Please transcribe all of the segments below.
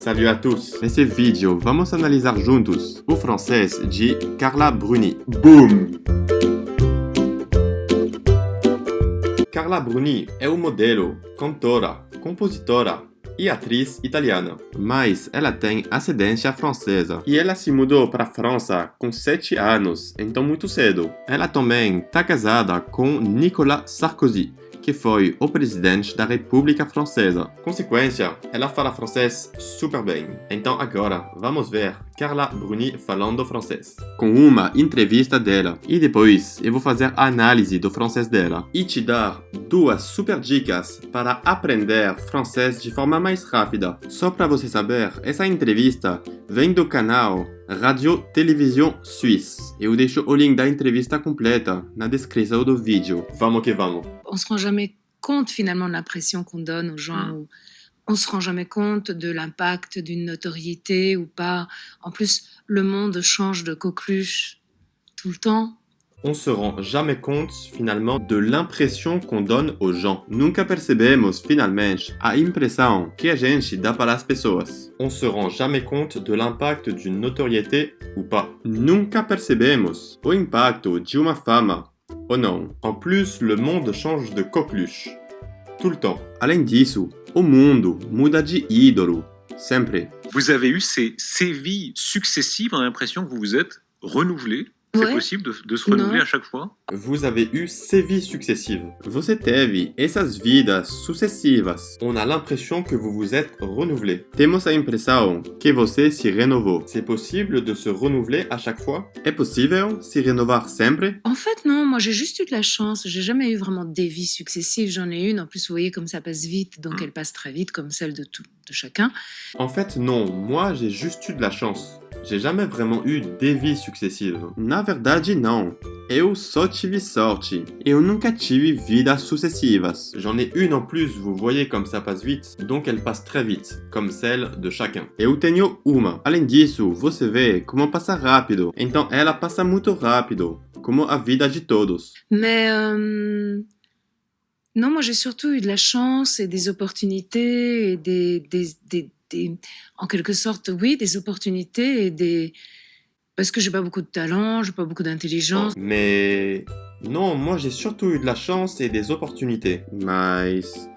Salut à tous! Nesse vídeo, vamos analisar juntos o francês de Carla Bruni. Boom! Carla Bruni é o modelo, cantora, compositora e atriz italiana, mas ela tem ascendência francesa e ela se mudou para a França com 7 anos, então muito cedo. Ela também está casada com Nicolas Sarkozy, que foi o presidente da República Francesa. Consequência, ela fala francês super bem. Então agora, vamos ver Carla Bruni falando francês. Com uma entrevista dela. E depois, eu vou fazer a análise do francês dela. E te dar 2 super dicas para aprender francês de forma mais rápida. Só para você saber, essa entrevista vem do canal Radio Télévision Suisse. Eu deixo o link da entrevista completa na descrição do vídeo. Vamos que vamos. On se rend jamais compte finalement de l'impression qu'on donne aux gens. Ou on se rend jamais compte de l'impact d'une notoriété ou pas. En plus, le monde change de coqueluche tout le temps. On se rend jamais compte, finalement, de l'impression qu'on donne aux gens. Nunca percebemos, finalmente, a impressão que a gente dá para as pessoas. On se rend jamais compte de l'impact d'une notoriété ou pas. Nunca percebemos o impacto de uma fama ou não. En plus, le monde change de coqueluche. Tout le temps. Além disso, o mundo muda de ídolo. Sempre. Vous avez eu ces sévies successives, on a l'impression que vous vous êtes renouvelé. C'est possible de se renouveler à chaque fois? Vous avez eu ces vies successives. Você teve essas vidas sucessivas. On a l'impression que vous vous êtes renouvelé. Temos a impressão que você se renovou. C'est possible de se renouveler à chaque fois? É possível se renovar sempre? En fait, non, moi j'ai juste eu de la chance. J'ai jamais eu vraiment des vies successives. J'en ai une. En plus, vous voyez comme ça passe vite, donc elle passe très vite, comme celle de chacun. En fait, non. Moi, j'ai juste eu de la chance. J'ai jamais vraiment eu des vies successives. Na verdade, não. Eu só tive sorte. Eu nunca tive vidas sucessivas. J'en ai une en plus, vous voyez comme ça passe vite, donc elle passe très vite, comme celle de chacun. Eu tenho uma. Além disso, você vê como passa rápido. Então ela passa muito rápido, como a vida de todos. Mais non, moi j'ai surtout eu de la chance et des opportunités et en quelque sorte, oui, des opportunités et parce que j'ai pas beaucoup de talent, j'ai pas beaucoup d'intelligence. Mais non, moi j'ai surtout eu de la chance et des opportunités. Mas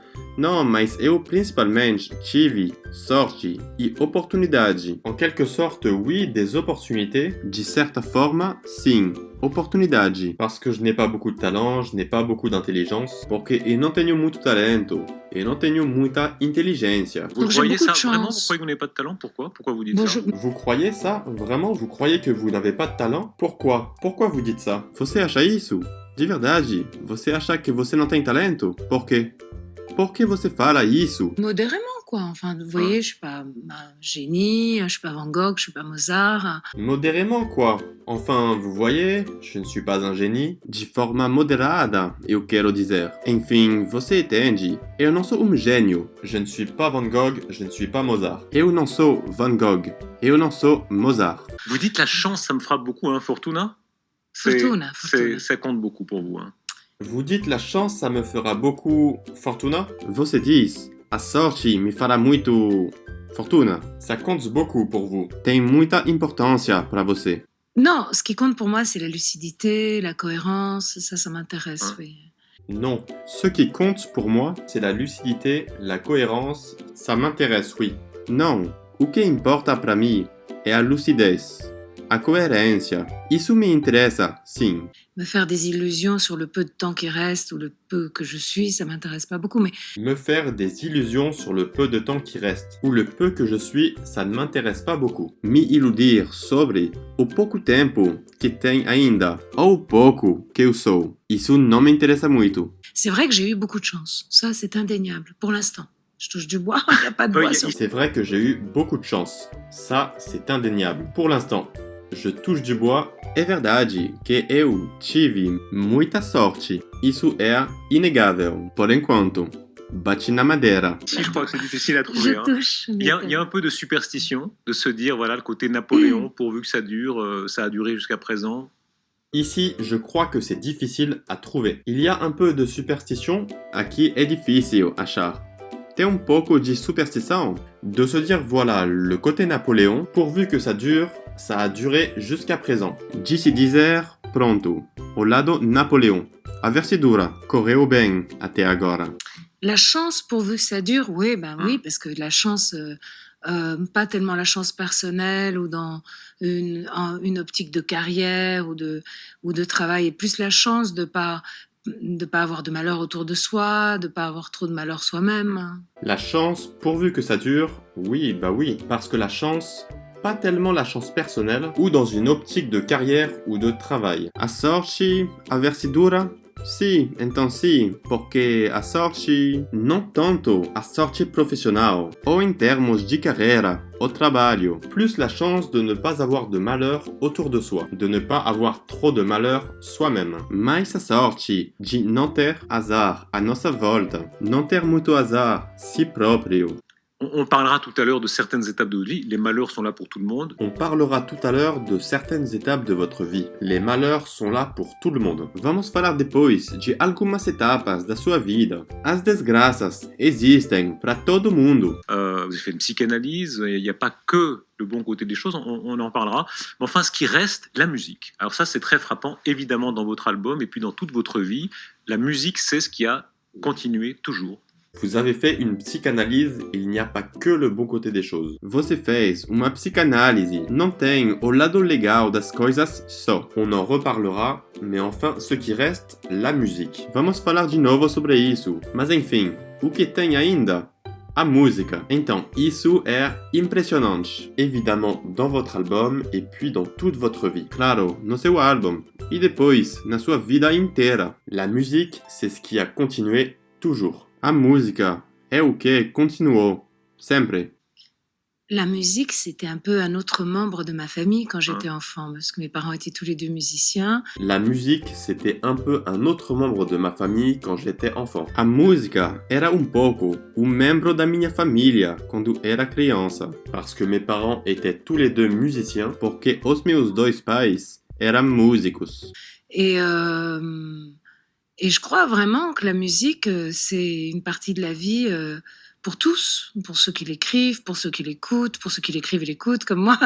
eu principalmente tive sorte e oportunidade. En quelque sorte, oui, des opportunités. De certa forma, sim, oportunidade. Parce que je n'ai pas beaucoup de talent, je n'ai pas beaucoup d'intelligence. Porque eu não tenho muito talento, eu não tenho muita inteligência. Vous Donc, croyez j'ai beaucoup ça de vraiment? chance. Pourquoi vous n'avez pas de talent? Pourquoi vous dites Bon, ça? Vous croyez ça? Vraiment? Vous croyez que vous n'avez pas de talent? Pourquoi? Pourquoi vous dites ça? Você acha isso? De verdade? Você acha que você não tem talento? Por quê? Por que você fala isso? Modérément, quoi. Enfin, vous voyez, je suis pas un génie, je suis pas Van Gogh, je suis pas Mozart. Modérément, quoi. Enfin, vous voyez, je ne suis pas un génie. De forma moderada, eu quero dizer. Enfim, você entende? Eu não sou gênio. Je ne suis pas Van Gogh, je ne suis pas Mozart. Eu não sou Van Gogh. Eu não sou Mozart. Vous dites la chance, ça me frappe beaucoup, hein, Fortuna? Fortuna. Ça compte beaucoup pour vous, hein. Vous dites la chance, ça me fera beaucoup fortuna? Você diz, a sorte me fará muito fortuna. Ça compte beaucoup pour vous. Tem muita importância para você. Non, ce qui compte pour moi, c'est la lucidité, la cohérence, ça m'intéresse, oui. Non, ce qui compte pour moi, c'est la lucidité, la cohérence, ça m'intéresse, oui. Não, o que importa para mim é a lucidez, a coerência. Isso me interessa, sim. Me faire des illusions sur le peu de temps qui reste ou le peu que je suis, ça m'intéresse pas beaucoup, mais Me faire des illusions sur le peu de temps qui reste, ou le peu que je suis, ça ne m'intéresse pas beaucoup. Me iludir sobre o pouco tempo que tem ainda, ou o pouco que eu sou. Isso não me interessa muito. c'est vrai que j'ai eu beaucoup de chance. Ça, c'est indéniable, pour l'instant. Je touche du bois, il n'y a pas de bois sur C'est vrai que j'ai eu beaucoup de chance. Ça, c'est indéniable. Pour l'instant, je touche du bois. É verdade que eu tive muita sorte. Isso é inegável. Por enquanto, bati na madeira. Si, je crois que c'est difficile à Je trouver. Hein. touche. Il y a un peu de superstition, de se dire, voilà, le côté Napoléon, pourvu que ça dure, ça a duré jusqu'à présent. Ici, je crois que c'est difficile à trouver. Il y a un peu de superstition. Aqui é difícil achar. Tem pouco de superstição. De se dire voilà, le côté Napoléon, pourvu que ça dure, ça a duré jusqu'à présent. De se dizer pronto, o lado Napoléon. A ver se dura, correu bem até agora. La chance, pourvu que ça dure, oui, oui, parce que la chance, pas tellement la chance personnelle ou dans une optique de carrière ou de travail, et plus la chance de pas avoir de malheur autour de soi, de pas avoir trop de malheur soi-même. La chance, pourvu que ça dure, oui, parce que la chance, pas tellement la chance personnelle ou dans une optique de carrière ou de travail. A sorte, a ver se dura? Sì, então sì, porque a sorte, não tanto a sorte profissional, ou em termos de carreira, au trabalho, plus la chance de ne pas avoir de malheur autour de soi, de ne pas avoir trop de malheur soi-même. Mais a sorte de não ter azar à nossa volta, não ter muito azar si próprio. On parlera tout à l'heure de certaines étapes de votre vie. Les malheurs sont là pour tout le monde. On parlera tout à l'heure de certaines étapes de votre vie. Les malheurs sont là pour tout le monde. Vamos falar depois de algumas etapas da sua vida. As desgraças existem para todo mundo. Vous avez fait une psychanalyse, il n'y a pas que le bon côté des choses, on en parlera. Mais enfin, ce qui reste, la musique. Alors ça, c'est très frappant, évidemment, dans votre album et puis dans toute votre vie. La musique, c'est ce qui a continué toujours. Vous avez fait une psychanalyse, il n'y a pas que le bon côté des choses. Você fez uma psicanálise, não tem o lado legal das coisas só. On en reparlera, mais enfin, ce qui reste, la musique. Vamos falar de novo sobre isso. Mas enfim, o que tem ainda? A música. Então, isso é impressionante. Évidemment, dans votre album et puis dans toute votre vie. Claro, no seu álbum. E depois, na sua vida inteira. La musique, c'est ce qui a continué toujours. A música é o que continuou, sempre. La musique, c'était un peu un autre membre de ma famille quand j'étais enfant, parce que mes parents étaient tous les deux musiciens. La musique, c'était un peu un autre membre de ma famille quand j'étais enfant. A música era pouco membro da minha família quando era criança, parce que mes parents étaient tous les deux musiciens, porque os meus dois pais eram músicos. Et je crois vraiment que la musique, c'est une partie de la vie pour tous, pour ceux qui l'écrivent, pour ceux qui l'écoutent, pour ceux qui l'écrivent et l'écoutent, comme moi.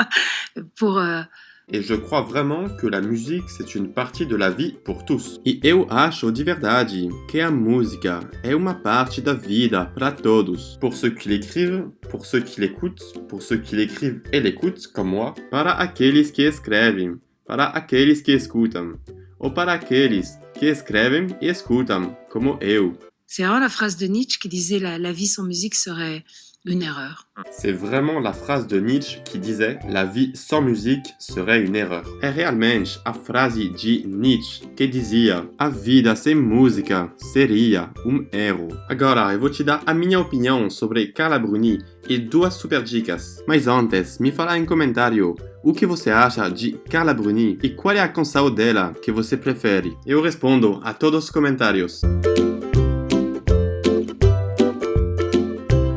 Et je crois vraiment que la musique, c'est une partie de la vie pour tous. E eu acho de verdade que a música é uma parte da vida para todos. Pour ceux qui l'écrivent, pour ceux qui l'écoutent, pour ceux qui l'écrivent et l'écoutent, comme moi, para aqueles que escrevem, para aqueles que escutam, ou para aqueles que escrevem e escutam, como eu. C'est vraiment la phrase de Nietzsche qui disait la vie sans musique serait une erreur. C'est vraiment la phrase de Nietzsche qui disait la vie sans musique serait une erreur. É realmente a frase de Nietzsche que dizia a vida sem música seria erro. Agora eu vou te dar a minha opinião sobre Carla Bruni e duas super dicas. Mas antes, me fala em comentário o que você acha de Carla Bruni e qual é a canção dela que você prefere. Eu respondo a todos os comentários.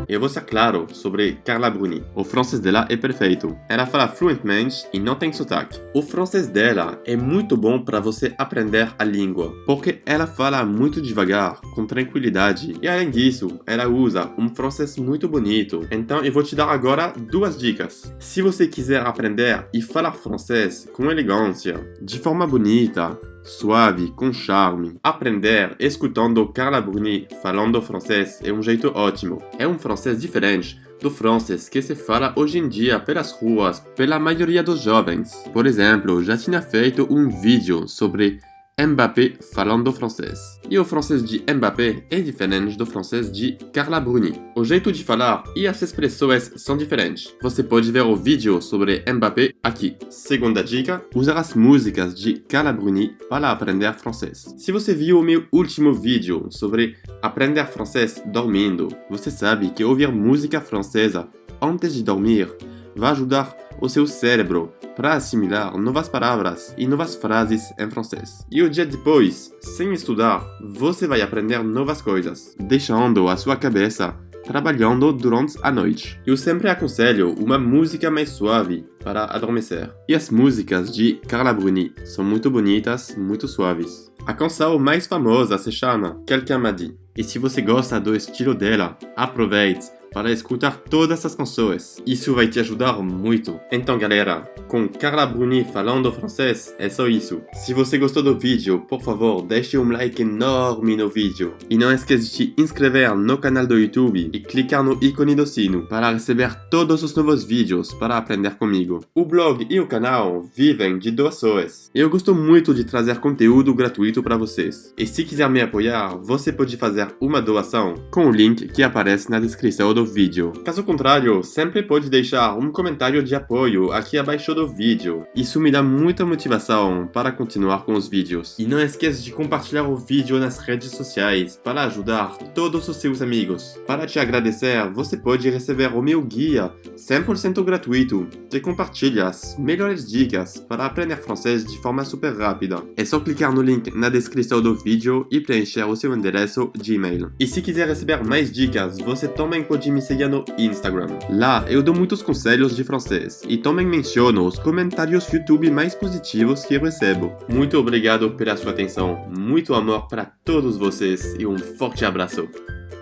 Eu vou ser claro sobre Carla Bruni. O francês dela é perfeito. Ela fala fluentemente e não tem sotaque. O francês dela é muito bom para você aprender a língua, porque ela fala muito devagar, com tranquilidade. E além disso, ela usa francês muito bonito. Então eu vou te dar agora duas dicas. Se você quiser aprender e falar francês com elegância, de forma bonita, suave, com charme. Aprender escutando Carla Bruni falando francês é jeito ótimo. É francês diferente do francês que se fala hoje em dia pelas ruas pela maioria dos jovens. Por exemplo, já tinha feito vídeo sobre Mbappé falando francês. E o francês de Mbappé é diferente do francês de Carla Bruni. O jeito de falar e as expressões são diferentes. Você pode ver o vídeo sobre Mbappé aqui. Segunda dica, usar as músicas de Carla Bruni para aprender francês. Se você viu o meu último vídeo sobre aprender francês dormindo, você sabe que ouvir música francesa antes de dormir vai ajudar o seu cérebro para assimilar novas palavras e novas frases em francês. E o dia depois, sem estudar, você vai aprender novas coisas, deixando a sua cabeça trabalhando durante a noite. Eu sempre aconselho uma música mais suave para adormecer. E as músicas de Carla Bruni são muito bonitas, muito suaves. A canção mais famosa se chama Quelqu'un m'a dit. E se você gosta do estilo dela, aproveite para escutar todas as canções. Isso vai te ajudar muito. Então, galera, com Carla Bruni falando francês, é só isso. Se você gostou do vídeo, por favor, deixe um like enorme no vídeo. E não esqueça de te inscrever no canal do YouTube e clicar no ícone do sino para receber todos os novos vídeos para aprender comigo. O blog e o canal vivem de doações. Eu gosto muito de trazer conteúdo gratuito para vocês. E se quiser me apoiar, você pode fazer uma doação com o link que aparece na descrição do vídeo. Caso contrário, sempre pode deixar um comentário de apoio aqui abaixo do vídeo. Isso me dá muita motivação para continuar com os vídeos. E não esqueça de compartilhar o vídeo nas redes sociais para ajudar todos os seus amigos. Para te agradecer, você pode receber o meu guia 100% gratuito que compartilha as melhores dicas para aprender francês de forma super rápida. É só clicar no link na descrição do vídeo e preencher o seu endereço de e-mail. E se quiser receber mais dicas, você também pode me seguir no Instagram. Lá eu dou muitos conselhos de francês e também menciono os comentários YouTube mais positivos que recebo. Muito obrigado pela sua atenção, muito amor para todos vocês e um forte abraço.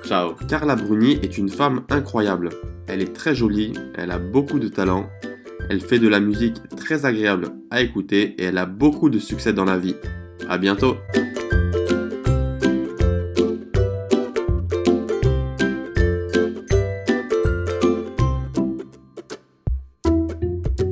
Ciao. Carla Bruni est une femme incroyable. Elle est très jolie, elle a beaucoup de talent, elle fait de la musique très agréable à écouter et elle a beaucoup de succès dans la vie. À bientôt.